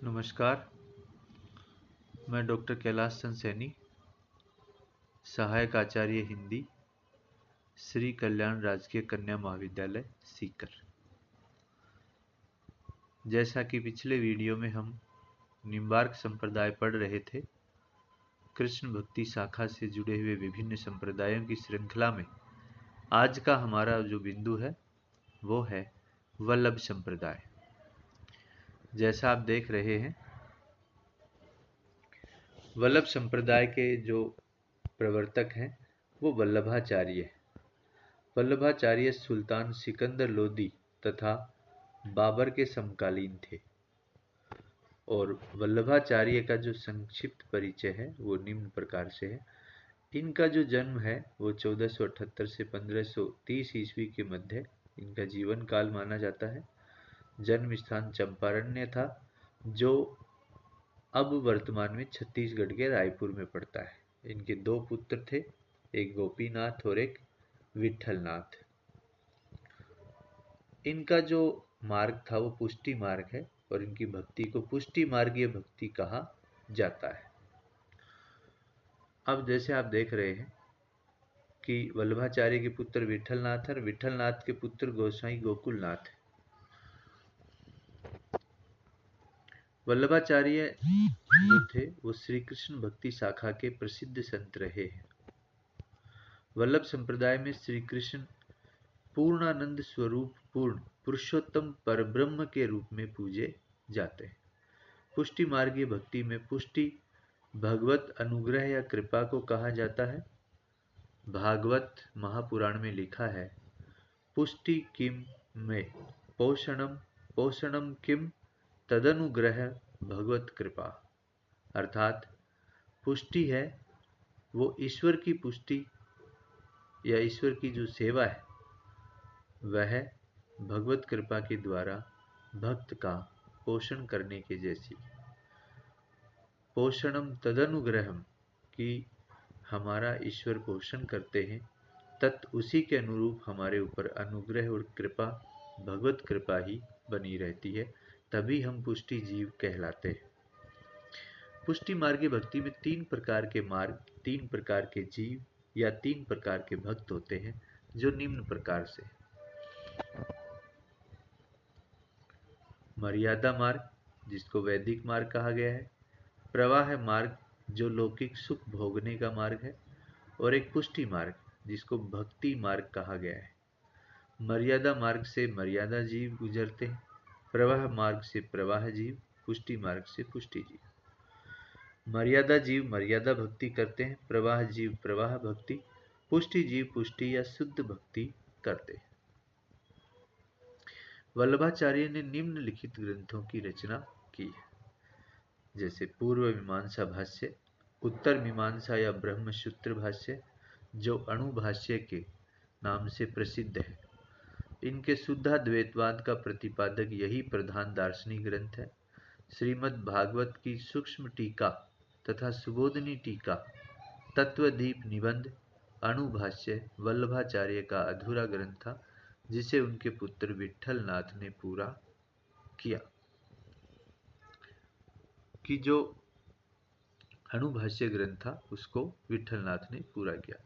नमस्कार, मैं डॉक्टर कैलाश चंद सैनी, सहायक आचार्य हिंदी, श्री कल्याण राजकीय कन्या महाविद्यालय सीकर। जैसा कि पिछले वीडियो में हम निम्बार्क संप्रदाय पढ़ रहे थे, कृष्ण भक्ति शाखा से जुड़े हुए विभिन्न संप्रदायों की श्रृंखला में आज का हमारा जो बिंदु है वो है वल्लभ संप्रदाय। जैसा आप देख रहे हैं, वल्लभ संप्रदाय के जो प्रवर्तक हैं वो वल्लभाचार्य हैं। वल्लभाचार्य सुल्तान सिकंदर लोदी तथा बाबर के समकालीन थे और वल्लभाचार्य का जो संक्षिप्त परिचय है वो निम्न प्रकार से है। इनका जो जन्म है वो 1478 से 1530 ईस्वी के मध्य इनका जीवन काल माना जाता है। जन्म स्थान चंपारण्य था, जो अब वर्तमान में छत्तीसगढ़ के रायपुर में पड़ता है। इनके दो पुत्र थे, एक गोपीनाथ और एक विठलनाथ। इनका जो मार्ग था वो पुष्टि मार्ग है और इनकी भक्ति को पुष्टि मार्गीय भक्ति कहा जाता है। अब जैसे आप देख रहे हैं कि वल्लभाचार्य के पुत्र विठलनाथ और विठलनाथ के पुत्र गोसाई गोकुलनाथ। वल्लभाचार्य जो थे वो श्री कृष्ण भक्ति शाखा के प्रसिद्ध संत रहे हैं। वल्लभ संप्रदाय में श्री कृष्ण पूर्णानंद स्वरूप पूर्ण पुरुषोत्तम परब्रह्म के रूप में पूजे जाते हैं। पुष्टि मार्गीय भक्ति में पुष्टि भगवत अनुग्रह या कृपा को कहा जाता है। भागवत महापुराण में लिखा है, पुष्टि किम में पोषणम पोषणम किम तदनुग्रह भगवत कृपा। अर्थात पुष्टि है वो ईश्वर की पुष्टि या ईश्वर की जो सेवा है वह भगवत कृपा के द्वारा भक्त का पोषण करने के जैसी। पोषणम तदनुग्रहम कि हमारा ईश्वर पोषण करते हैं, तत् उसी के अनुरूप हमारे ऊपर अनुग्रह और कृपा भगवत कृपा ही बनी रहती है, तभी हम पुष्टि जीव कहलाते हैं। पुष्टि मार्गीय भक्ति में तीन प्रकार के मार्ग, तीन प्रकार के जीव या तीन प्रकार के भक्त होते हैं, जो निम्न प्रकार से। मर्यादा मार्ग, जिसको वैदिक मार्ग कहा गया है, प्रवाह मार्ग जो लौकिक सुख भोगने का मार्ग है, और एक पुष्टि मार्ग जिसको भक्ति मार्ग कहा गया है। मर्यादा मार्ग से मर्यादा जीव गुजरते हैं, प्रवाह मार्ग से प्रवाह जीव, पुष्टि मार्ग से पुष्टि जीव। मर्यादा जीव मर्यादा भक्ति करते हैं, प्रवाह जीव प्रवाह भक्ति, पुष्टि जीव पुष्टि या शुद्ध भक्ति करते हैं। वल्लभाचार्य ने निम्नलिखित ग्रंथों की रचना की है, जैसे पूर्व मीमांसा भाष्य, उत्तर मीमांसा या ब्रह्मसूत्र भाष्य जो अणुभाष्य के नाम से प्रसिद्ध है। इनके शुद्धाद्वैतवाद का प्रतिपादक यही प्रधान दार्शनिक ग्रंथ है। श्रीमद् भागवत की सूक्ष्म टीका तथा सुबोधनी टीका, तत्वदीप निबंध, अणुभाष्य वल्लभाचार्य का अधूरा ग्रंथ था, जिसे उनके पुत्र विठलनाथ ने पूरा किया। कि जो अणुभाष्य ग्रंथ था उसको विठलनाथ ने पूरा किया।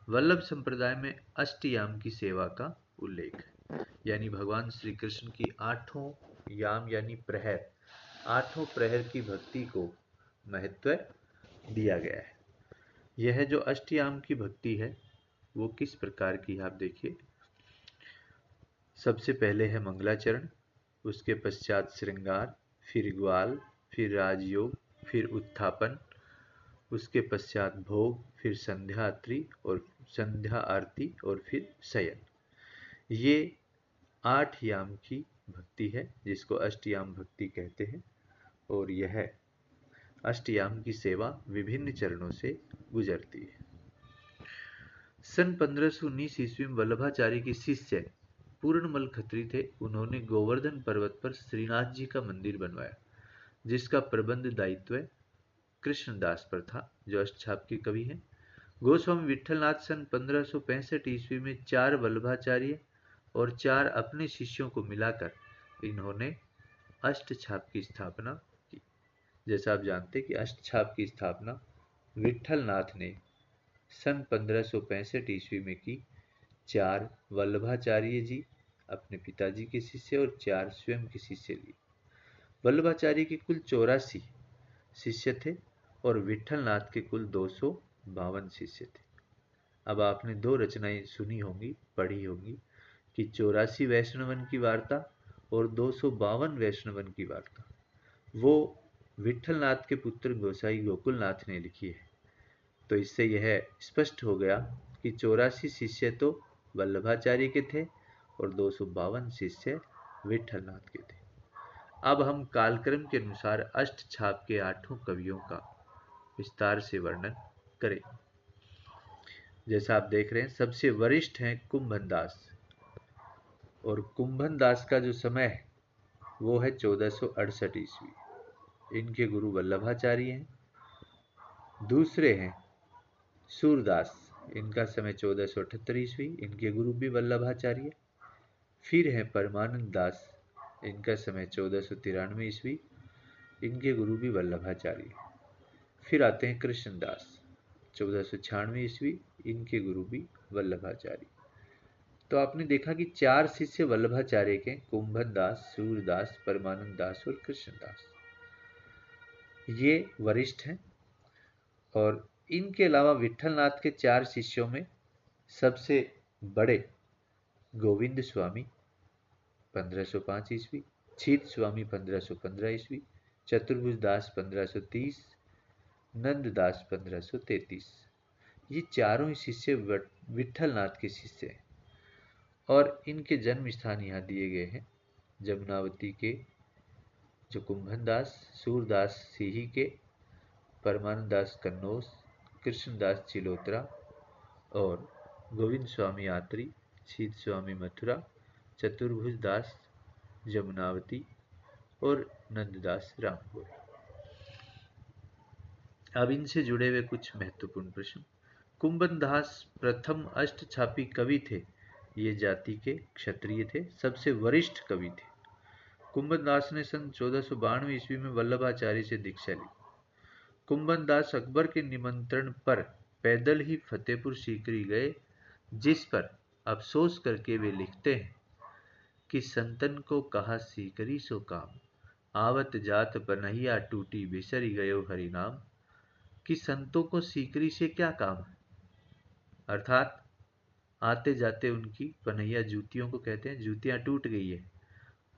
वल्लभ संप्रदाय में अष्टयाम की सेवा का उल्लेख है, यानी भगवान श्री कृष्ण की आठों याम यानी प्रहर, आठों प्रहर की भक्ति को महत्व दिया गया है। यह जो अष्टयाम की भक्ति है वो किस प्रकार की, आप देखिए। सबसे पहले है मंगलाचरण, उसके पश्चात श्रृंगार, फिर ग्वाल, फिर राजयोग, फिर उत्थापन, उसके पश्चात भोग, फिर संध्या आरती और फिर शयन। ये 8 याम की भक्ति है जिसको अष्टयाम भक्ति कहते हैं, और यह अष्टयाम की सेवा विभिन्न चरणों से गुजरती है। सन 1519 ईस्वी में वल्लभाचार्य के शिष्य पूर्णमल खत्री थे। उन्होंने गोवर्धन पर्वत पर श्रीनाथ जी का मंदिर बनवाया, जिसका प्रबंध दायित्व कृष्णदास पर था, जो अष्टछाप के कवि हैं। गोस्वामी विठलनाथ सन 1565 ईस्वी में 4 वल्लभाचार्य और 4 अपने शिष्यों को मिलाकर इन्होंने अष्टछाप की स्थापना की। जैसा आप जानते हैं कि अष्टछाप की स्थापना विट्ठल नाथ ने सन 1565 ईस्वी में की। 4 वल्लभाचार्य जी अपने पिताजी के शिष्य और 4 स्वयं के शिष्य लिए। वल्लभाचार्य के कुल 84 शिष्य थे और विट्ठल नाथ के कुल 252 शिष्य थे। अब आपने 2 रचनाएं सुनी होंगी, पढ़ी होंगी कि 84 वैष्णवन की वार्ता और 252 वैष्णवन की वार्ता वो विट्ठल नाथ के पुत्र गोसाई गोकुलनाथ ने लिखी है। तो इससे यह स्पष्ट हो गया कि 84 शिष्य तो वल्लभाचार्य के थे और 252 शिष्य विट्ठल नाथ के थे। अब हम कालक्रम के अनुसार अष्टछाप के 8 कवियों का विस्तार से वर्णन करें। जैसा आप देख रहे हैं, सबसे वरिष्ठ हैं कुंभन दास, और कुंभन दास का जो समय है वो है 1468 ईस्वी। इनके गुरु वल्लभाचार्य हैं। दूसरे हैं सूरदास, इनका समय 1478 ईस्वी, इनके गुरु भी वल्लभाचार्य। फिर हैं परमानंद दास, इनका समय 1493 ईस्वी, इनके गुरु भी वल्लभाचार्य। फिर आते हैं कृष्णदास, 1496 ईस्वी, इनके गुरु भी वल्लभाचार्य। तो आपने देखा कि 4 शिष्य वल्लभाचार्य के, कुंभन दास, सूरदास, परमानंद दास और कृष्णदास, ये वरिष्ठ हैं। और इनके अलावा विट्ठलनाथ के 4 शिष्यों में सबसे बड़े गोविंद स्वामी 1505 ईस्वी, छीत स्वामी 1515 ईस्वी, चतुर्भुज दास 1530, नंददास 1533। ये चारों ही शिष्य विट्ठलनाथ के शिष्य हैं। और इनके जन्म स्थान यहाँ दिए गए हैं। जमुनावती के जो कुंभन दास, सूरदास सीही के, परमानंद दास कन्नौज, कृष्णदास चिलोत्रा और गोविंद स्वामी आत्री, छीत स्वामी मथुरा, चतुर्भुज दास जमुनावती और नंददास रामपुर। अब इनसे जुड़े हुए कुछ महत्वपूर्ण प्रश्न। कुंभन दास प्रथम अष्टछापी कवि थे। ये जाति के क्षत्रिय थे, सबसे वरिष्ठ कवि थे। कुंभन दास ने सन 1492 ईस्वी में वल्लभाचार्य से दीक्षा ली। कुंभन दास अकबर के निमंत्रण पर पैदल ही फतेहपुर सीकरी गए, जिस पर अफसोस करके वे लिखते हैं कि संतन को कहा सीकरी सो काम, आवत जात पनहिया टूटी बिसरी गयो हरि नाम। कि संतों को सीकरी से क्या काम है, अर्थात आते जाते उनकी पनहिया, जूतियों को कहते हैं, जूतियां टूट गई है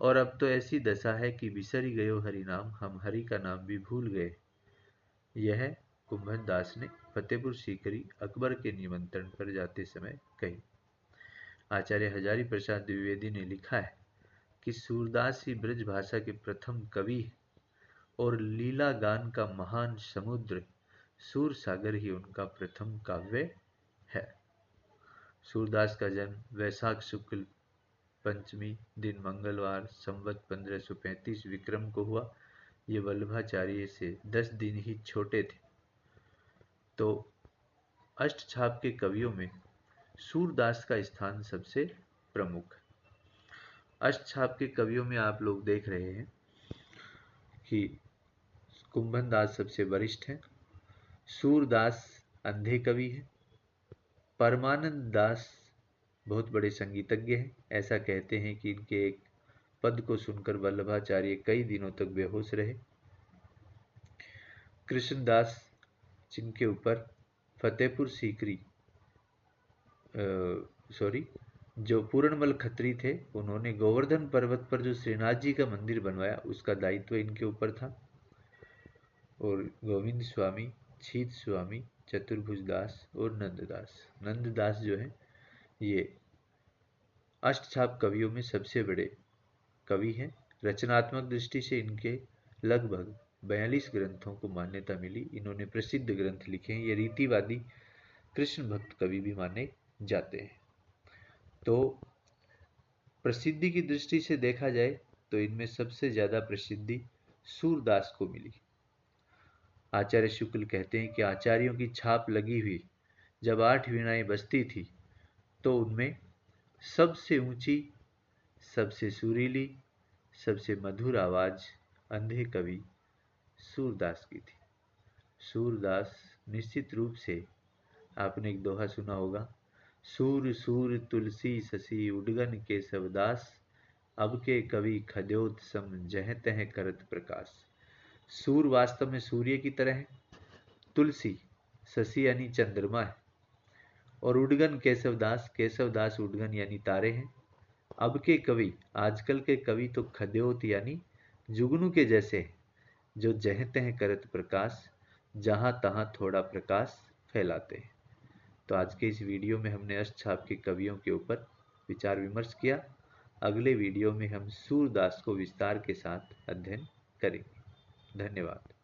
और अब तो ऐसी दशा है कि बिसरी गयो हरि नाम, हम हरि का नाम भी भूल गए। यह कुंभन दास ने फतेहपुर सीकरी अकबर के निमंत्रण पर जाते समय कही। आचार्य हजारी प्रसाद द्विवेदी ने लिखा है कि सूरदास ही ब्रज भाषा के प्रथम कवि और लीला गान का महान समुद्र सूर सागर ही उनका प्रथम काव्य है। सूरदास का जन्म वैशाख शुक्ल पंचमी दिन मंगलवार संवत 1535 विक्रम को हुआ। ये वल्लभाचार्य से 10 दिन ही छोटे थे। तो अष्टछाप के कवियों में सूरदास का स्थान सबसे प्रमुख है। अष्टछाप के कवियों में आप लोग देख रहे हैं कि कुंभन दास सबसे वरिष्ठ हैं, सूरदास अंधे कवि हैं, परमानंद दास बहुत बड़े संगीतज्ञ हैं। ऐसा कहते हैं कि इनके एक पद को सुनकर वल्लभाचार्य कई दिनों तक बेहोश रहे। कृष्णदास, जिनके ऊपर फतेहपुर सीकरी जो पूर्णमल खत्री थे, उन्होंने गोवर्धन पर्वत पर जो श्रीनाथ जी का मंदिर बनवाया, उसका दायित्व इनके ऊपर था। और गोविंद स्वामी, छीत स्वामी, चतुर्भुज दास और नंददास जो है, ये अष्टछाप कवियों में सबसे बड़े कवि हैं। रचनात्मक दृष्टि से इनके लगभग 42 ग्रंथों को मान्यता मिली। इन्होंने प्रसिद्ध ग्रंथ लिखे हैं। ये रीतिवादी कृष्ण भक्त कवि भी माने जाते हैं। तो प्रसिद्धि की दृष्टि से देखा जाए तो इनमें सबसे ज्यादा प्रसिद्धि सूरदास को मिली। आचार्य शुक्ल कहते हैं कि आचार्यों की छाप लगी हुई जब 8 वीणाएं बजती थी तो उनमें सबसे ऊंची, सबसे सुरीली, सबसे मधुर आवाज अंधे कवि सूरदास की थी। सूरदास निश्चित रूप से, आपने एक दोहा सुना होगा, सूर सूर तुलसी ससी उडगन केशवदास, अब के कवि खद्योत सम जह तह करत प्रकाश। सूर वास्तव में सूर्य की तरह है, तुलसी शशि यानी चंद्रमा है, और उडगन केशवदास, केशवदास उडगन यानी तारे हैं। अब के कवि, आजकल के कवि तो खद्योत यानी जुगनू के जैसे हैं, जो जह तह करत प्रकाश, जहां तहां थोड़ा प्रकाश फैलाते हैं। तो आज के इस वीडियो में हमने अष्टछाप के कवियों के ऊपर विचार विमर्श किया। अगले वीडियो में हम सूरदास को विस्तार के साथ अध्ययन करेंगे। धन्यवाद।